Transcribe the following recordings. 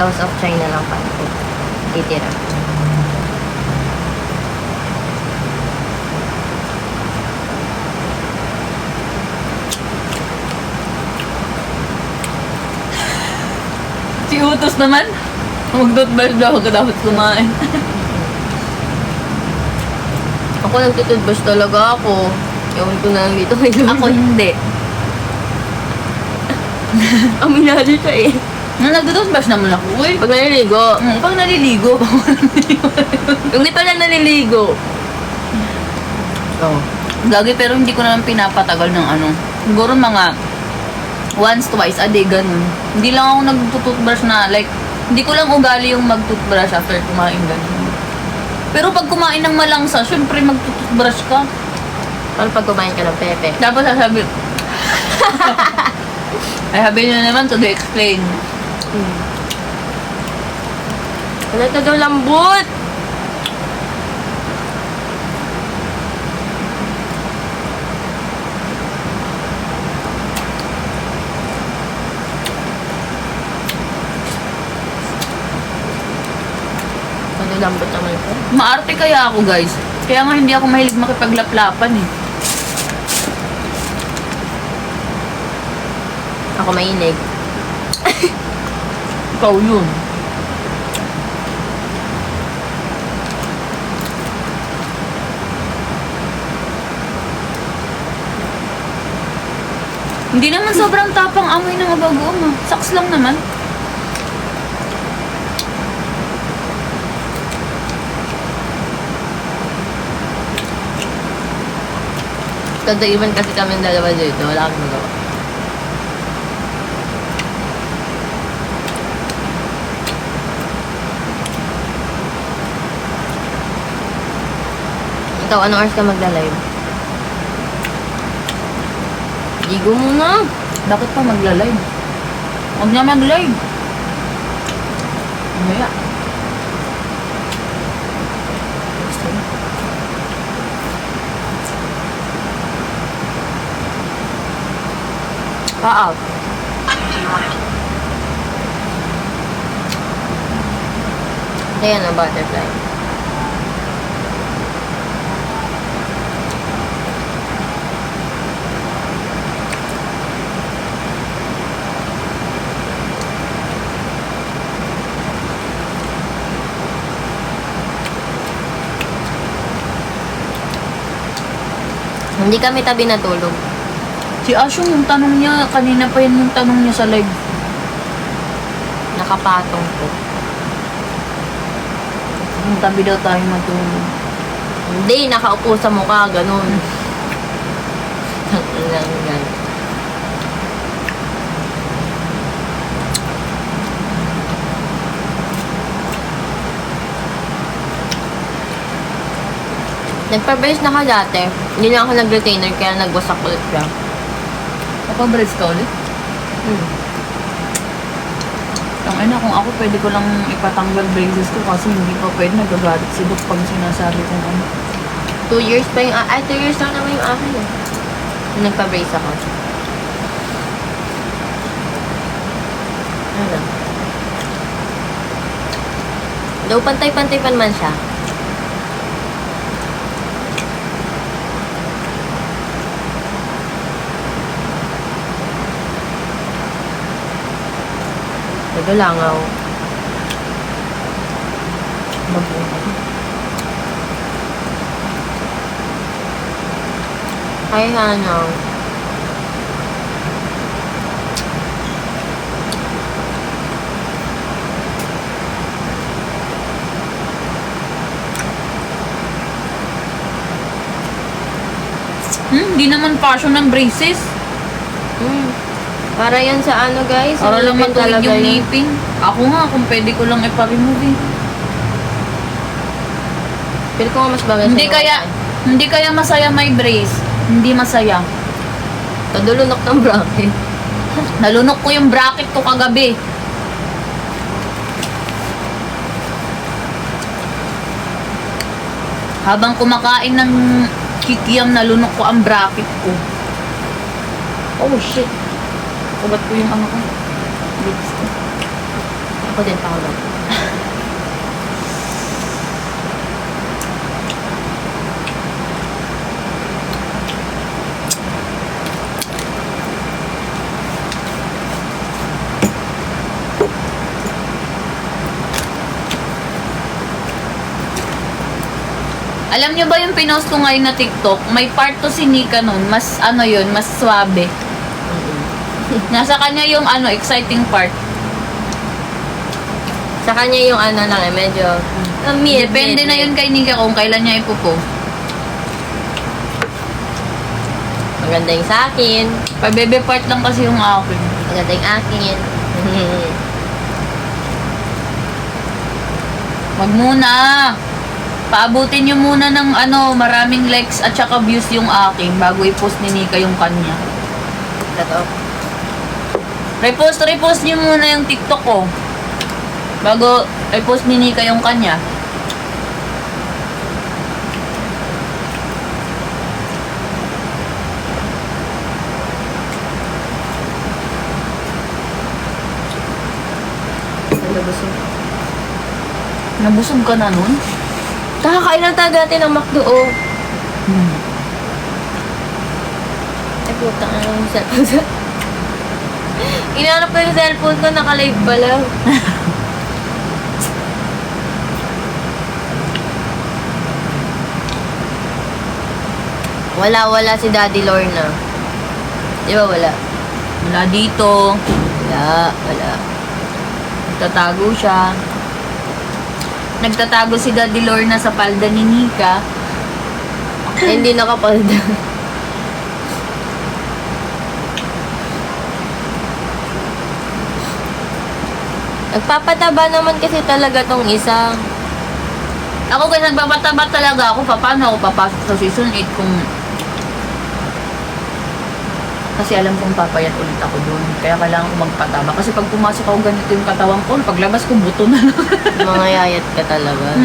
House of China lang pa ito. Titira. Si Utos naman. Mag-toothbrush daw ako dapat kumain. Ako nagtututbrush talaga ako. Ewan ko na lang dito. Ako hindi. Aminado siya eh. Nag-toothbrush naman ako eh. Pag naliligo. Pag naliligo. Yung di pala naliligo. Oh. Lagi pero hindi ko naman pinapatagal ng ano. Siguro mga once, twice a day, ganun. Hindi lang ako nag-toothbrush na like, hindi ko lang ugali yung mag-toothbrush after kumain ganun. Pero pag kumain ng malangsa, syempre mag-toothbrush ka. Ano pag kumain ka ng pepe? Dapat sasabi, ay sabi nyo naman to explain. Ano ito daw lambot? Ano lambot naman ito? Maarte kaya ako guys. Kaya nga hindi ako mahilig makipaglaplapan eh. Ako mainig. Ikaw yun. Hindi naman sobrang tapang amoy ng abagoong ah. Saks lang naman. Tadaiban kasi kami ng dalawa dito. Wala kami magawa. Ikaw, anong oras ka magla-live? Ligo muna. Bakit pa magla-live? Huwag niya mag-live. Mamaya. Pa-out. Ayan ang butterfly. Hindi kami tabi natulog. Si Asyong yung tanong niya, kanina pa yun yung tanong niya sa live. Nakapatong ko. Yung tabi daw tayo matulog. Hindi, nakaupo sa mukha, ganun. Ang ilang gan. Nagpa-brace na ka dati. Hindi na ako nag-retainer kaya nagwasak ulit siya. Napabrace ka ulit? Tangina, kung ako pwede ko lang ipatanggal braces ko kasi hindi pa pwede nagagalit si Doc pag sinasabi kong ano. 2 years pa yung... 2 years lang naman yung akin eh. Nung nagpa-brace ako. Ano? Daw pantay-pantay pa naman siya. Nagalangaw. Mabuhay. Ay, hanaw. Hindi naman fashion ng braces. Para yan sa ano guys? Para lang ngipin matuwid talaga yung yun. ngipin. Ako nga, kung pwede ko lang ipa-remove eh. Pero kung mas bagay Hindi kaya masaya may brace. Hindi masaya. Tadulunok ng bracket. Nalunok ko yung bracket ko kagabi. Habang kumakain ng kikiam, nalunok ko ang bracket ko. Oh shit. Ubat ko yung ano ko. Lips ko. Ako din pakulog. Alam nyo ba yung pinost ko ngayon na TikTok? May part to si Nika nun. Mas ano yun, mas swabe. Nasa kanya yung ano, exciting part. Sa kanya yung ano lang eh, medyo Depende na yun kay Nika kung kailan niya ipopost. Maganda yung sa akin. Pa-bebe part lang kasi yung akin. Maganda yung akin. Wag muna. Paabutin nyo muna ng ano, maraming likes at saka views yung akin bago i-post ni Nika yung kanya. Totoo. Repost nyo muna yung TikTok ko. Bago i-post ni Nika yung kanya. Nabusog. Nabusog ka na nun? Kakakain lang tayo dati ng McDo. Ay, puta ka yung cellphone. Inaanap ko yung cellphone ko, naka-live pa lang. Wala si Daddy Lorna. Di ba wala? Wala dito. Wala. Nagtatago siya. Nagtatago si Daddy Lorna sa palda ni Nika. Eh, hindi nakapalda. Nagpapataba naman kasi talaga tong isa. Ako kasi nagpapataba talaga ako. Paano ako papasok sa season 8 kung... Kasi alam kong papayat ulit ako doon. Kaya kailangan ko magpataba. Kasi pag pumasok ako ganito yung katawan ko, paglabas ko buto na lang. Mga yayat ka talaga.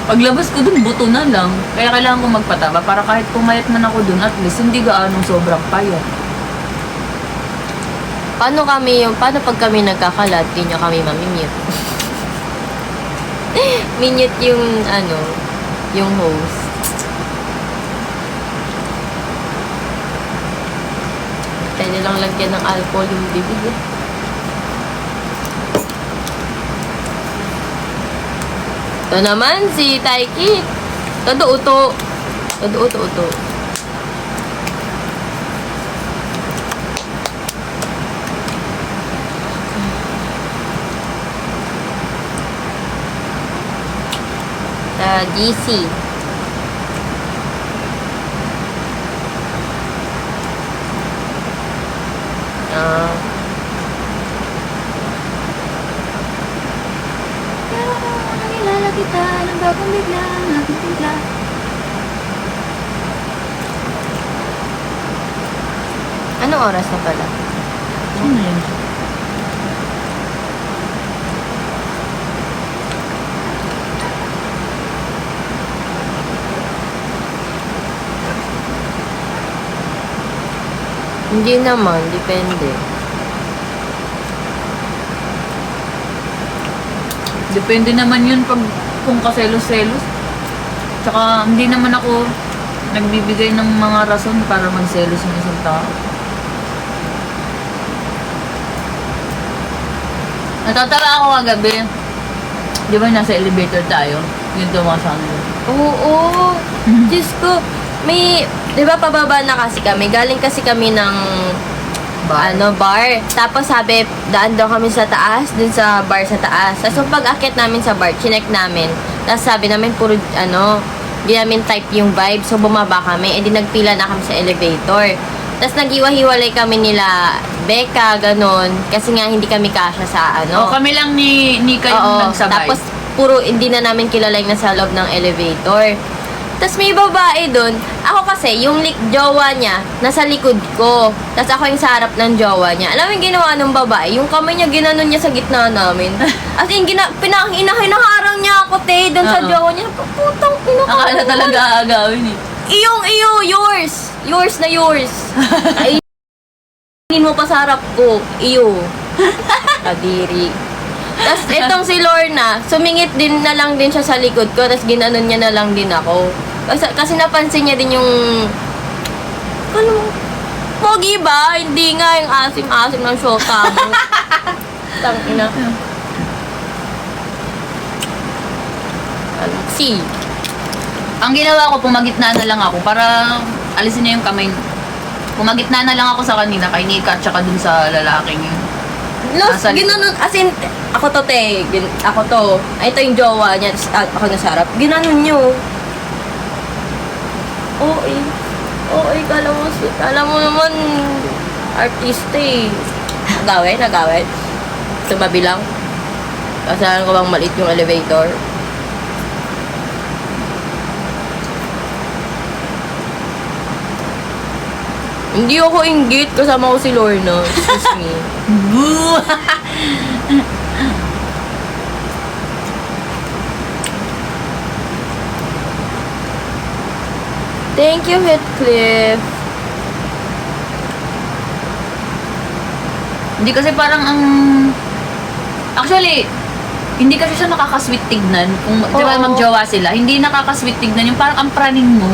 Paglabas ko doon, buto na lang. Kaya kailangan ko magpataba para kahit pumayat man ako doon, at least hindi gaanong sobrang payat. Paano pag kami nagkakalat, di nyo kami mamimute? Minute yung, yung host. Pwede lang lagyan ng alcohol yung bibig. Ito naman, si Taiki. Todo-uto. Sa GC. Pero kung nakilala kita, ng bagong bigla, aking bigla. Anong oras na pala? Ano yun? Hindi naman, depende. Depende naman yun pag kung kaselos-selos. Tsaka hindi naman ako nagbibigay ng mga rason para magselos ng isang tao. Natatawa ako kagabi. Di ba nasa elevator tayo? Yung tumasang yun. Oo. Diyos ko. Di ba pababa na kasi kami? Galing kasi kami ng bar. Tapos sabi, daan daw kami sa taas, dun sa bar sa taas. So pag akit namin sa bar, chinek namin. Tapos sabi namin, puro, di namin type yung vibe. So bumaba kami. E di nagpila na kami sa elevator. Tapos nag-iwa-hiwalay kami nila Becca, ganun. Kasi nga hindi kami kasya sa O, kami lang ni Nika yung nagsabay. Tapos puro hindi na namin kilala yung nasa loob ng elevator. Tapos may babae dun. Ako kasi, yung jowa niya, nasa likod ko. Tapos ako yung sa harap ng jowa niya. Alam mo yung ginawa ng babae? Yung kamay niya, ginanon niya sa gitna namin. As in, hinaharang niya ako, te, dun sa jowa niya. Putang, Akala talaga aagawin eh. Yours! Yours na yours. Ay, mo pa sa harap ko. Iyo. Kadiri. Tapos itong si Lorna, sumingit din na lang din siya sa likod ko, tapos ginanon niya na lang din ako. Kasi napansin niya din yung... Ano? Pogi ba? Hindi nga yung asim-asim ng shota mo. Tangina. Si. Ang ginawa ko, pumagitna na lang ako para alisin niya yung kamay. Pumagitna na lang ako sa kanina, kay Nika, tsaka dun sa lalaking yun. Los, ginanon, as in, ako to te, ako to. Ay, ito yung jowa niya, tapos ako nasa harap. Ginanon niyo. Kala mo naman, artista eh. Nagawin. Tumabi lang. Kasalan ko bang maliit yung elevator? Hindi ako inggit, kasama ko si Lorna. Excuse me. Boo! Thank you, Heathcliff. Hindi kasi parang ang... Actually, hindi kasi siya nakakasweet tignan. Kung di ba Oo. magjowa sila, hindi nakakasweet tignan. Yung parang ang praning mo.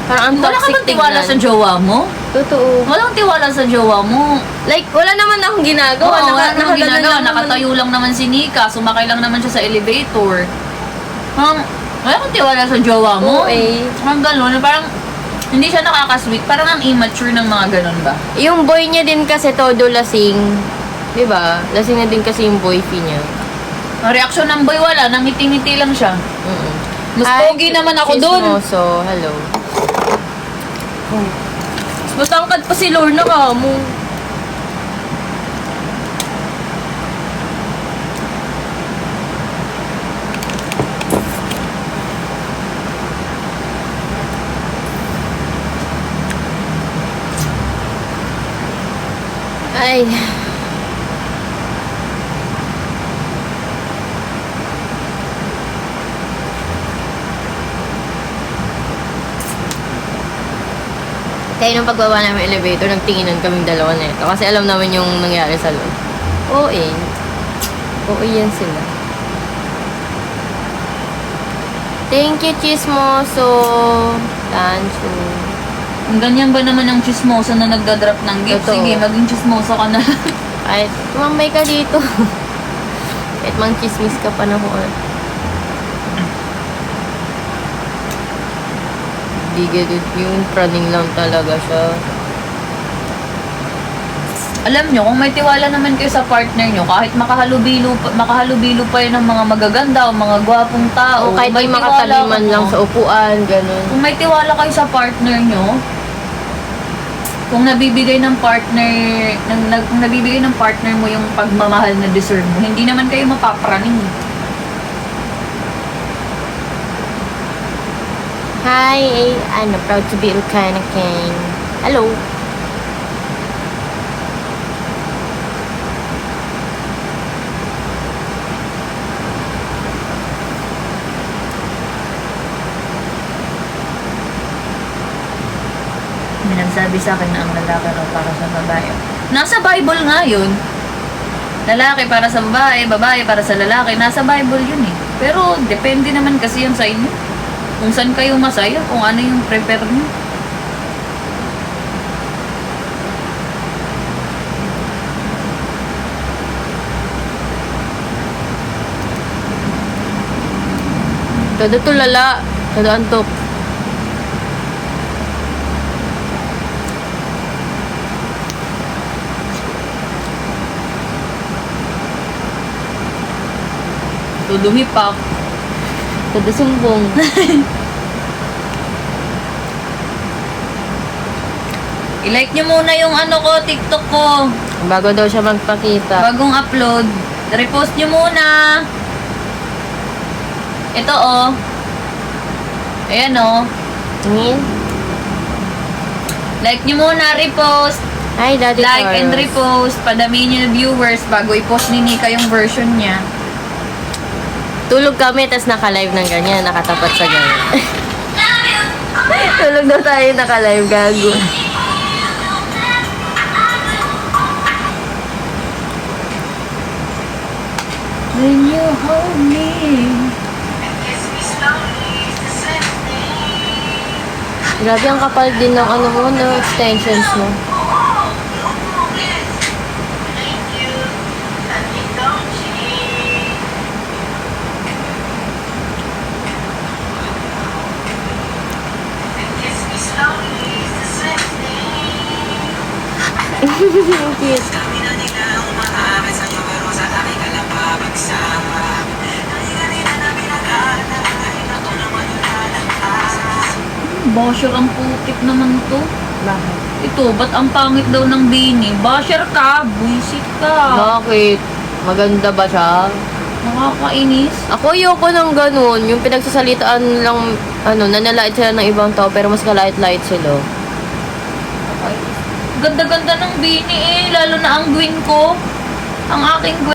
Parang ang Wala ka toxic bang tiwala tignan. sa jowa mo? Totoo. Walang tiwala sa jowa mo. Like, wala naman akong ginagawa. Oo, wala namang nakaganon ginagawa. lang naman. Nakatayo lang naman si Nika. Sumakay lang naman siya sa elevator. Wala kang tiwala sa jowa mo. Oo eh. Ang gano'n. Parang hindi siya nakaka-sweet. Parang ang immature ng mga gano'n ba? Yung boy niya din kasi todo lasing. Diba? Lasing na din kasi yung boyfriend niya. Ang reaksyon ng boy wala. Nangiti-ngiti lang siya. Mas Hi, pogi naman ako dun. Chismoso. Hello. Mas matangkad pa si Lorna ka mo. Ay. Kaya nung pagbaba namin elevator, nagtinginan kaming dalawa nito. Kasi alam namin yung nangyari sa loob. Oo eh. Oo yan sila. Thank you, Chismoso. Tancho. Ang ganyan ba naman ang chismosa na nagdadrop ng gift? Totoo. Sige, maging chismosa ka na. Kahit tumambay ka dito. Kahit mang chismis ka pa na ko. Bigoted yung praning lang talaga siya. Alam nyo, kung may tiwala naman kayo sa partner nyo, kahit makahalubilo pa yun ng mga magaganda o mga gwapong tao, O kahit kung may makataliman lang sa upuan, ganun. Kung may tiwala kayo sa partner nyo, kung nabibigay ng partner mo yung pagmamahal na deserve mo, hindi naman kayo mapapraning. Hi, I'm proud to be Ilkana King. Hello. May nagsabi sa akin na ang lalaki raw para sa babae. Nasa Bible nga yun. Lalaki para sa babae, babae para sa lalaki. Nasa Bible yun eh. Pero depende naman kasi yun sa inyo. Kung saan kayo masaya, kung ano yung prefer nyo. Todo tulala. Todo antok. Tudumipak. Todo sumbong. I-like nyo muna yung ano ko, TikTok ko. Bago daw siya magpakita. Bagong upload. Repost nyo muna. Ito oh. Ayan oh. Tingin. Like nyo muna, repost. Hi, Daddy Like and Carlos. repost. Padamihin nyo yung viewers bago i-post ni Nika yung version niya. Tulog kami, tas naka-live ng ganyan. Nakatapat sa ganyan. Tulog daw tayo naka-live, gago. When you hold me. Grabe ang kapal din ng ano mo, no? Extensions mo. Cute. Basher ang putik naman to. Bakit? Ito, ba't ang pangit daw ng bini? Basher ka, buisit ka. Bakit? Maganda ba siya? Nakakainis. Ako ayoko ng ganun. Yung pinagsasalitaan lang, ano, nanalait sila ng ibang tao pero mas kalait-lait sila. Ganda-ganda ng bini eh, lalo na ang gwin ko. Ang aking gwin.